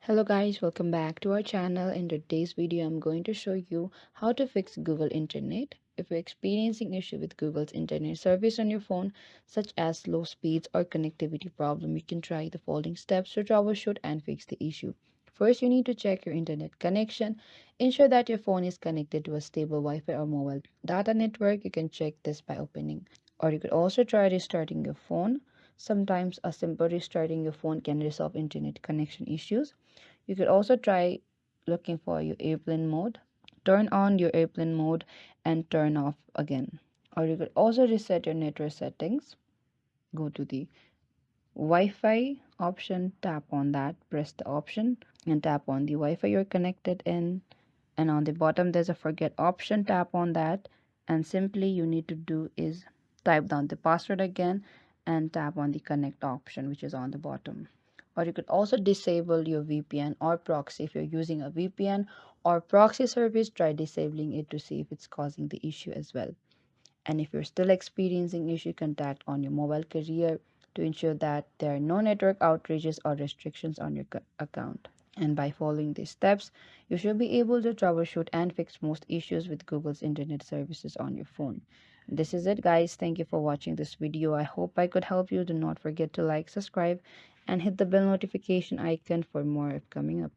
Hello guys, welcome back to our channel. In today's video, I'm going to show you how to fix Google Internet. If you're experiencing issue with Google's internet service on your phone, such as slow speeds or connectivity problem, you can try the following steps to troubleshoot and fix the issue. First, you need to check your internet connection. Ensure that your phone is connected to a stable Wi-Fi or mobile data network. You can check this by opening, or you could also try restarting your phone. Sometimes a simple restarting your phone can resolve internet connection issues. You could also try looking for your airplane mode. Turn on your airplane mode and turn off again. Or you could also reset your network settings. Go to the Wi-Fi option, tap on that, press the option and tap on the Wi-Fi you're connected in. And on the bottom there's a forget option, tap on that, and simply you need to do is type down the password again and tap on the connect option which is on the bottom. Or you could also disable your VPN or proxy. If you're using a VPN or proxy service, try disabling it to see if it's causing the issue as well. And if you're still experiencing issue, contact on your mobile carrier to ensure that there are no network outages or restrictions on your account. And by following these steps, you should be able to troubleshoot and fix most issues with Google's internet services on your phone. This is it, guys. Thank you for watching this video. I hope I could help you. Do not forget to like, subscribe, and hit the bell notification icon for more upcoming uploads.